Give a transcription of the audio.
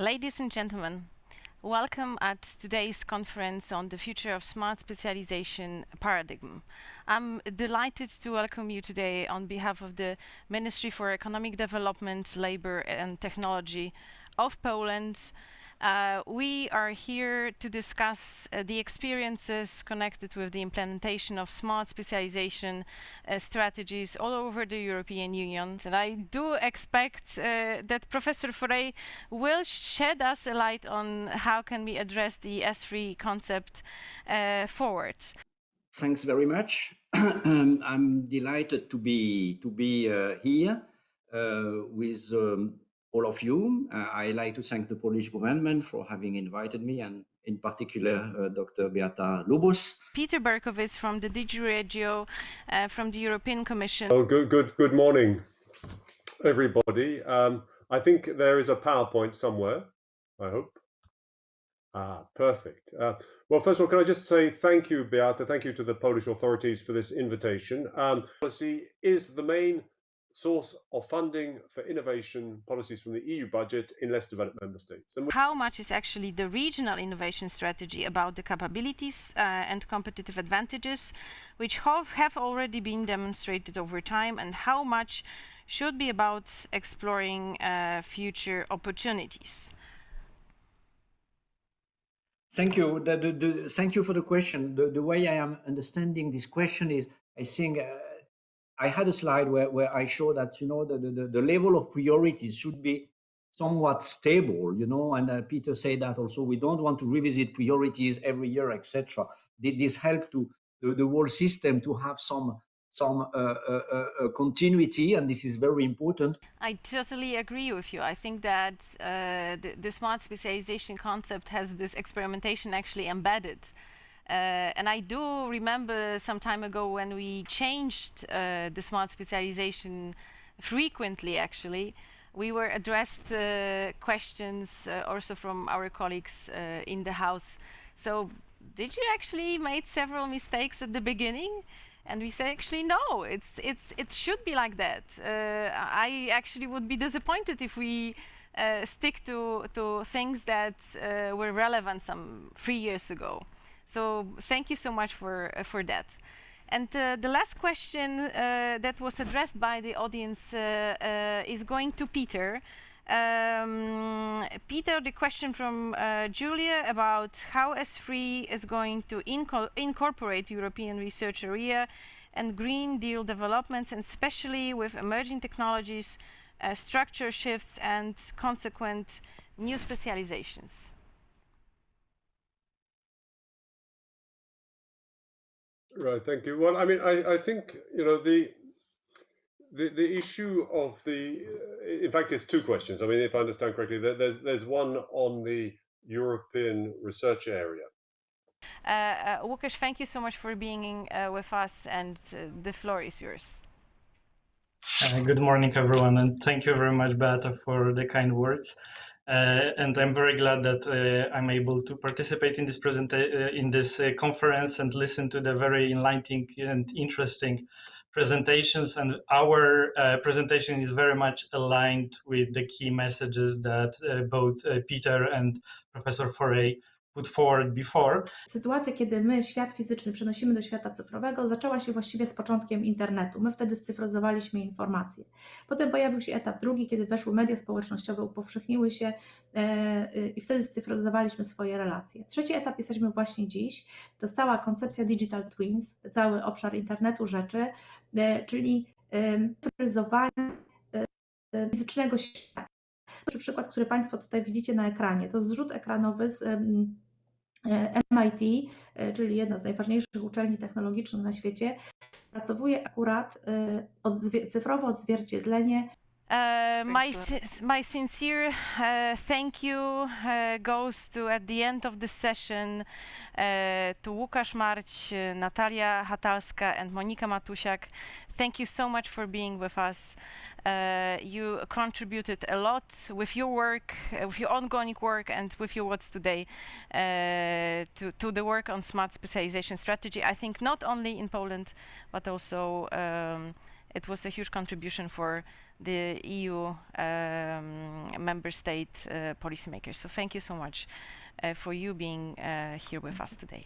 Ladies and gentlemen, welcome at today's conference on the future of smart specialization paradigm. I'm delighted to welcome you today on behalf of the Ministry for Economic Development, Labor and Technology of Poland. We are here to discuss the experiences connected with the implementation of smart specialization strategies all over the European Union. And I do expect that Professor Forey will shed us a light on how can we address the S3 concept forward. Thanks very much. I'm delighted to be here with all of you. I like to thank the Polish government for having invited me, and in particular Dr. Beata Lubus. Peter Berkowitz from the DG Regio from the European Commission. Oh, good morning, everybody. I think there is a PowerPoint somewhere, I hope. Perfect. Well, first of all, can I just say thank you, Beata, thank you to the Polish authorities for this invitation. Policy is the main source of funding for innovation policies from the EU budget in less developed member states. And how much is actually the regional innovation strategy about the capabilities and competitive advantages which have already been demonstrated over time, and how much should be about exploring future opportunities? Thank you. Thank you for the question. The way I am understanding this question is, I think I had a slide where I show that, you know, the level of priorities should be somewhat stable, you know, and Peter said that also we don't want to revisit priorities every year, etc. This help to the whole system to have some continuity, and this is very important. I totally agree with you. I think that the smart specialization concept has this experimentation actually embedded. And I do remember some time ago when we changed the smart specialization frequently, actually. We were addressed questions also from our colleagues in the House. So did you actually make several mistakes at the beginning? And we say, actually, no, it should be like that. I actually would be disappointed if we stick to things that were relevant some 3 years ago. So thank you so much for that. And the last question that was addressed by the audience is going to Peter. Peter, the question from Julia about how S3 is going to incorporate European research area and Green Deal developments, and especially with emerging technologies, structure shifts and consequent new specializations. Right, thank you. Well, I mean, I think, you know, the issue of in fact, it's two questions. I mean, if I understand correctly, there's one on the European research area. Łukasz, thank you so much for being with us, and the floor is yours. Good morning, everyone, and thank you very much, Beata, for the kind words. And I'm very glad that I'm able to participate in this conference and listen to the very enlightening and interesting presentations. And our presentation is very much aligned with the key messages that both Peter and Professor Forey put forward before. Sytuacja, kiedy my świat fizyczny przenosimy do świata cyfrowego, zaczęła się właściwie z początkiem internetu. My wtedy scyfryzowaliśmy informacje. Potem pojawił się etap drugi, kiedy weszły media społecznościowe, upowszechniły się i wtedy scyfryzowaliśmy swoje relacje. Trzeci etap jesteśmy właśnie dziś. To jest cała koncepcja digital twins, cały obszar internetu rzeczy, czyli cyfryzowanie fizycznego świata. Przykład, który Państwo tutaj widzicie na ekranie, to zrzut ekranowy z MIT, czyli jedna z najważniejszych uczelni technologicznych na świecie, opracowuje akurat cyfrowe odzwierciedlenie. My sincere thank you goes to, at the end of the session, to Łukasz Marć, Natalia Hatalska and Monika Matusiak. Thank you so much for being with us. You contributed a lot with your work, with your ongoing work, and with your words today to the work on smart specialization strategy. I think not only in Poland, but also it was a huge contribution for the EU member state policymakers. So thank you so much for you being here with us today.